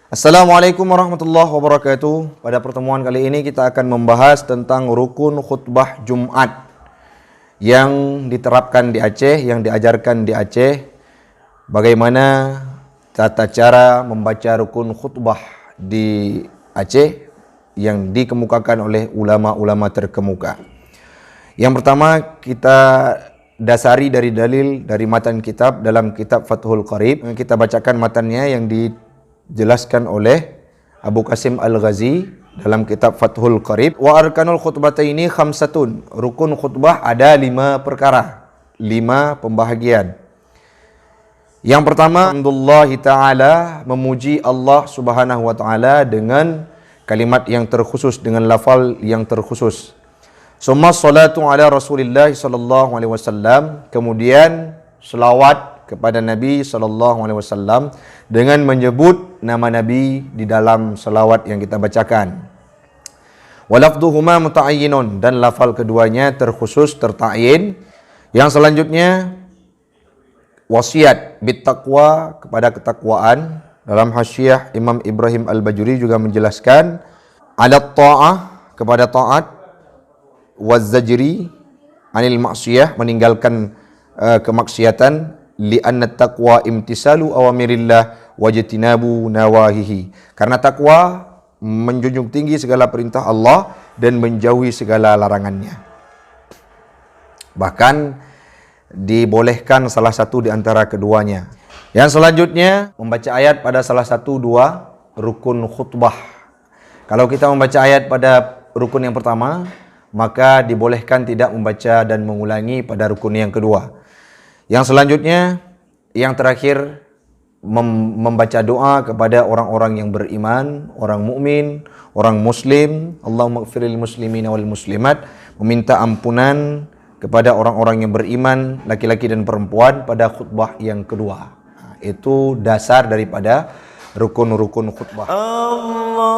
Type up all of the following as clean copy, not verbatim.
Assalamualaikum warahmatullahi wabarakatuh. Pada pertemuan kali ini kita akan membahas tentang rukun khutbah Jumat yang diterapkan di Aceh, yang diajarkan di Aceh. Bagaimana tata cara membaca rukun khutbah di Aceh yang dikemukakan oleh ulama-ulama terkemuka. Yang pertama kita dasari dari dalil dari matan kitab dalam kitab Fathul Qarib. Kita bacakan matannya yang dijelaskan oleh Abu Qasim Al-Ghazi dalam kitab Fathul Qarib. Wa arkanul khutbataini khamsatun. Rukun khutbah ada 5 perkara, 5 pembahagian. Yang pertama, hamdulillah ta'ala, memuji Allah Subhanahu wa taala dengan kalimat yang terkhusus, dengan lafal yang terkhusus. Summa salatu ala Rasulillah sallallahu alaihi wasallam, kemudian selawat kepada Nabi sallallahu alaihi wasallam dengan menyebut nama Nabi di dalam selawat yang kita bacakan. Walafduhuma muta'ayyinun, dan lafal keduanya terkhusus, terta'yin. Yang selanjutnya wasiat bittaqwa, kepada ketakwaan. Dalam Hasyiah Imam Ibrahim Al-Bajuri juga menjelaskan ala ta'ah, kepada taat, wazajri anil maksiyah, meninggalkan kemaksiatan, li'anna taqwa imtisalu awamirillah wajtinabu nawahihi, karena takwa menjunjung tinggi segala perintah Allah dan menjauhi segala larangannya. Bahkan dibolehkan salah satu di antara keduanya. Yang selanjutnya membaca ayat pada salah satu dua rukun khutbah. Kalau kita membaca ayat pada rukun yang pertama, maka dibolehkan tidak membaca dan mengulangi pada rukun yang kedua. Yang selanjutnya, yang terakhir, membaca doa kepada orang-orang yang beriman, orang mukmin, orang muslim. Allahumma ighfirlil muslimina wal muslimat, meminta ampunan kepada orang-orang yang beriman, laki-laki dan perempuan pada khutbah yang kedua. Itu dasar daripada rukun-rukun khutbah. Allah,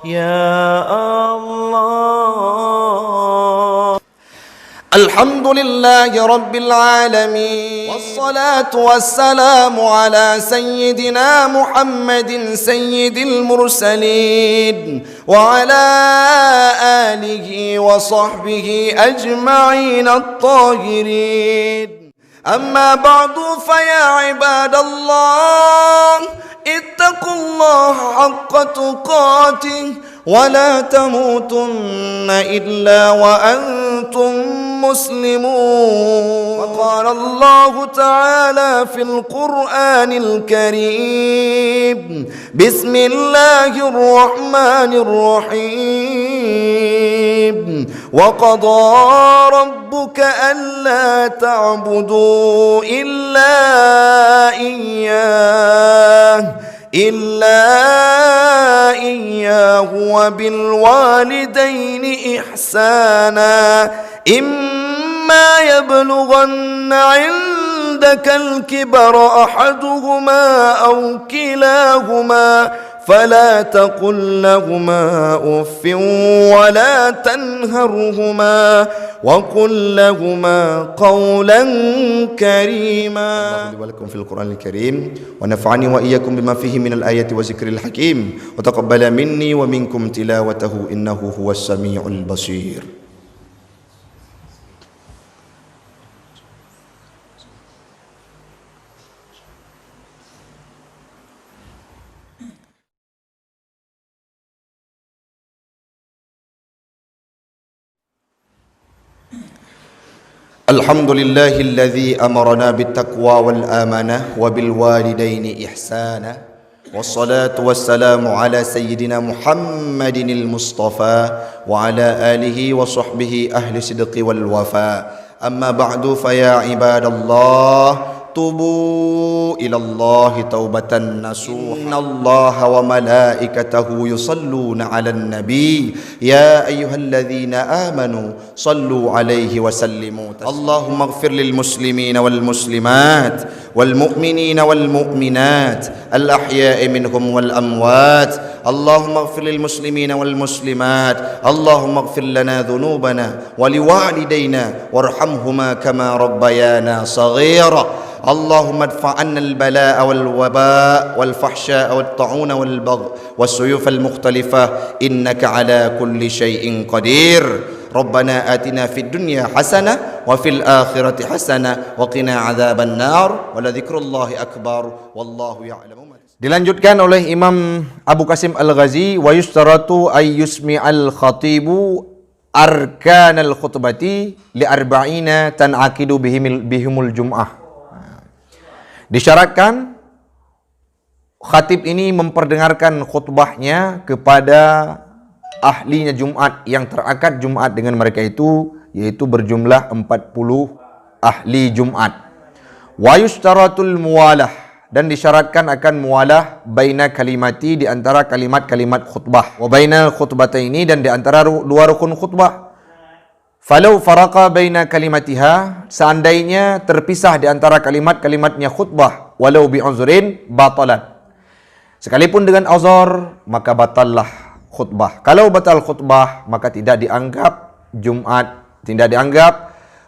ya Allah. Alhamdulillahi Rabbil Alamin, wassalatu wassalamu ala sayyidina Muhammadin sayyidil mursalin wa ala alihi wa sahbihi ajma'in at-tahirin. أما بعد فيا عباد الله اتقوا الله حق تقاته ولا تموتن إلا وأنتم مسلمون. وقال الله تعالى في القرآن الكريم بسم الله الرحمن الرحيم وقضى ربك ألا تعبدوا إلا إياه وبالوالدين إحسانا إما يبلغن عندك الكبر أحدهما أو كلاهما فلا تقل لهما أف ولا تنهرهما وقل لهما قولا كريما. الله لي ولكم في القرآن الكريم ونفعني وإياكم بما فيه من الآيات وذكر الحكيم وتقبل مني ومنكم تلاوته إنه هو السميع البصير. الحمد لله الذي أمرنا بالتقوى والآمنة وبالوالدين إحسانا والصلاة والسلام على سيدنا محمد المصطفى وعلى آله وصحبه أهل الصدق والوفاء. أما بعد فيا عباد الله توبوا إلى الله توبة نصوحا. إن الله وملائكته يصلون على النبي يا أيها الذين آمنوا صلوا عليه وسلموا تسليما. اللهم اغفر للمسلمين والمسلمات والمؤمنين والمؤمنات الأحياء منهم والأموات اللهم اغفر للمسلمين والمسلمات اللهم اغفر لنا ذنوبنا ولوالدينا وارحمهما كما ربيانا صغيرا اللهم ادفع عنا البلاء والوباء والفحشاء والطاعون والبغي والسيوف المختلفة إنك على كل شيء قدير ربنا آتنا في الدنيا حسنة وفي الآخرة حسنة وقنا عذاب النار ولذكر الله أكبر والله يعلم ما. Dilanjutkan oleh Imam Abu Qasim Al-Ghazi, wa yustaratu ay yusmi'al khatibu arkanal khutbati li arba'ina tan'aqidu bihimul jum'ah. Disyaratkan khatib ini memperdengarkan khutbahnya kepada ahlinya Jumat yang terakad Jumat dengan mereka itu, yaitu berjumlah 40 ahli Jumat. Wa yustaratul muwalah, dan disyaratkan akan muwalah baina kalimati, di antara kalimat-kalimat khutbah, wa baina khutbataini, dan di antara dua rukun khutbah. Falau faraqa baina kalimatiha, seandainya terpisah di antara kalimat-kalimatnya khutbah, walau bi'uzrin batalat, sekalipun dengan uzur maka batallah khutbah. Kalau batal khutbah maka tidak dianggap Jumat, tidak dianggap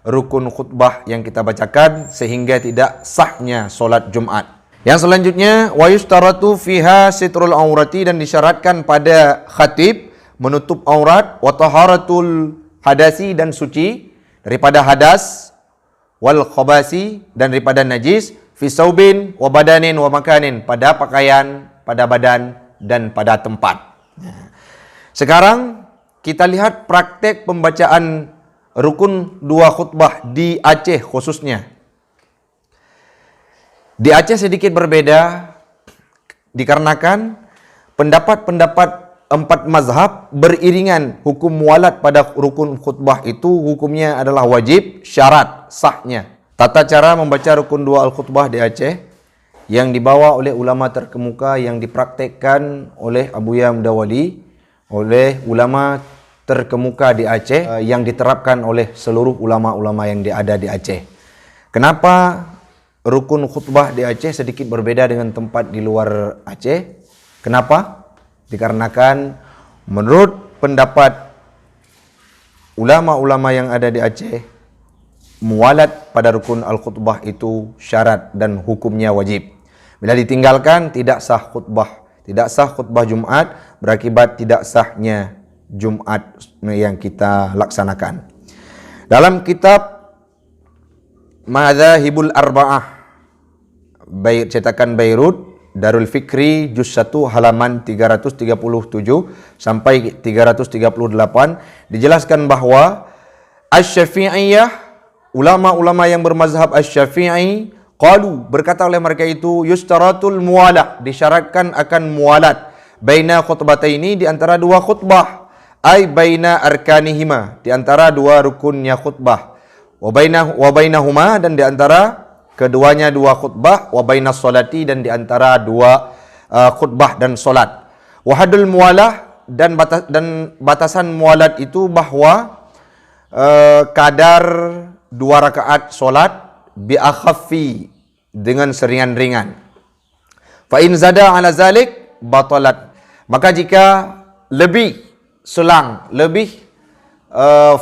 rukun khutbah yang kita bacakan, sehingga tidak sahnya solat Jumat. Yang selanjutnya, wa yustaratu fiha sitrul aurati, dan disyaratkan pada khatib menutup aurat, wa taharatul hadasi, dan suci daripada hadas, wal khabasi, dan daripada najis, fi saubin wa badanin wa makanin, pada pakaian, pada badan, dan pada tempat. Sekarang kita lihat praktek pembacaan rukun dua khutbah di Aceh khususnya. Di Aceh sedikit berbeda dikarenakan pendapat-pendapat 4 mazhab beriringan hukum mualat pada rukun khutbah itu hukumnya adalah wajib, syarat sahnya. Tata cara membaca rukun dua al-khutbah di Aceh yang dibawa oleh ulama terkemuka, yang dipraktekkan oleh Abuya Mudawali, oleh ulama terkemuka di Aceh, yang diterapkan oleh seluruh ulama-ulama yang ada di Aceh. Kenapa rukun khutbah di Aceh sedikit berbeda dengan tempat di luar Aceh? Kenapa? Dikarenakan menurut pendapat ulama-ulama yang ada di Aceh, mualat pada rukun al-khutbah itu syarat dan hukumnya wajib. Bila ditinggalkan tidak sah khutbah. Tidak sah khutbah Jumat, berakibat tidak sahnya Jumat yang kita laksanakan. Dalam kitab Madzhabul Arba'ah, cetakan Beirut, Darul Fikri, juz 1 halaman 337 sampai 338, dijelaskan bahwa Asy-Syafi'iyah, ulama-ulama yang bermazhab Asy-Syafi'i, qalu, berkata oleh mereka itu, yustaratul muwalah, disyaratkan akan muwalat, baina khutbataini, di antara dua khutbah, ay baina arkanihima, di antara dua rukunnya khutbah, wa bainahuma, dan di antara keduanya dua khutbah, wa bainas salati, dan di antara dua khutbah dan solat. Wa hadul muwalah, dan batasan muwalat itu bahwa kadar 2 rakaat solat bi akhaffi, dengan seringan-ringan. Fa in zada ala zalik batalat, maka jika lebih selang, lebih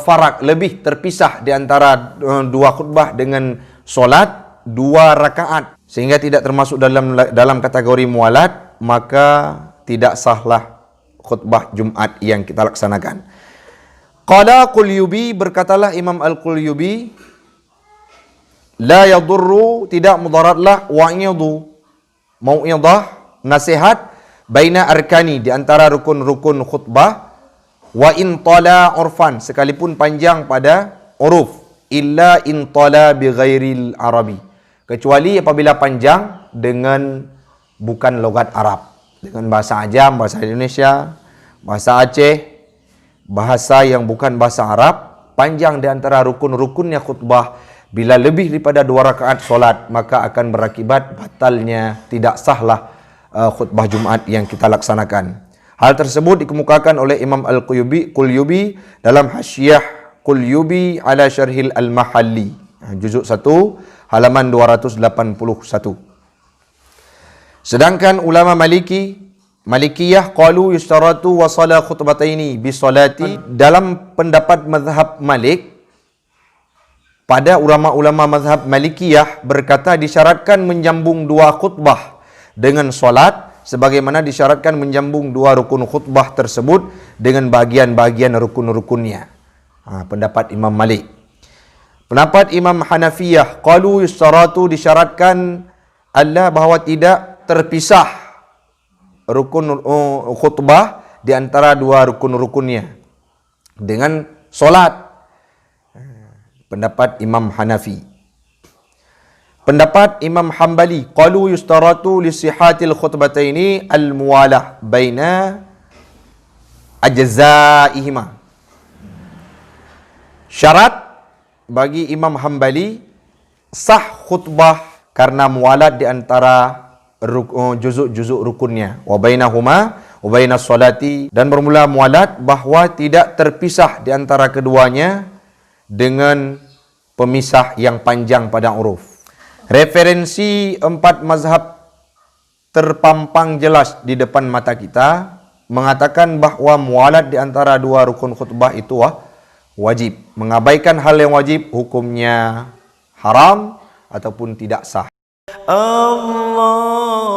farak, lebih terpisah di antara dua khutbah dengan solat 2 rakaat, sehingga tidak termasuk dalam kategori mualat, maka tidak sahlah khutbah Jumat yang kita laksanakan. Qala Qulyubi, berkatalah Imam Al-Qulyubi, la yadurru, tidak mudaratlah, wa'idu, mau'idah, nasihat, baina arkani, di antara rukun-rukun khutbah, wa in tala urfan, sekalipun panjang pada uruf, illa in tala bi ghairil arabi, kecuali apabila panjang dengan bukan logat Arab, dengan bahasa Ajam, bahasa Indonesia, bahasa Aceh, bahasa yang bukan bahasa Arab, panjang di antara rukun-rukunnya khutbah, bila lebih daripada 2 rakaat solat, maka akan berakibat batalnya, tidak sahlah khutbah Jumat yang kita laksanakan. Hal tersebut dikemukakan oleh Imam Al-Qulyubi dalam Hasyiah Qulyubi ala Syarhil Al-Mahalli, juzuk 1 halaman 281. Sedangkan ulama Maliki Malikiyah qalu yustaratu wa salah khutbataini bi salati. Dalam pendapat mazhab Malik, pada ulama-ulama mazhab Malikiyah berkata disyaratkan menyambung dua khutbah dengan solat, sebagaimana disyaratkan menyambung dua rukun khutbah tersebut dengan bahagian-bahagian rukun-rukunnya. Pendapat Imam Malik. Pendapat Imam Hanafiyah, qalu yustaratu, disyaratkan Allah bahawa tidak terpisah rukun khutbah di antara dua rukun-rukunnya dengan solat. Pendapat Imam Hanafi. Pendapat Imam Hambali, qalu yustaratu li sihatil khutbataini al-muwalah baina ajzaihima. Syarat bagi Imam Hambali sah khutbah karena mualat di antara juzuk-juzuk rukunnya, wa bainahuma wa bainas salati, dan bermula mualat bahawa tidak terpisah di antara keduanya dengan pemisah yang panjang pada huruf. Referensi empat mazhab terpampang jelas di depan mata kita mengatakan bahawa mualat di antara dua rukun khutbah itu wajib. Mengabaikan hal yang wajib hukumnya haram ataupun tidak sah. Allah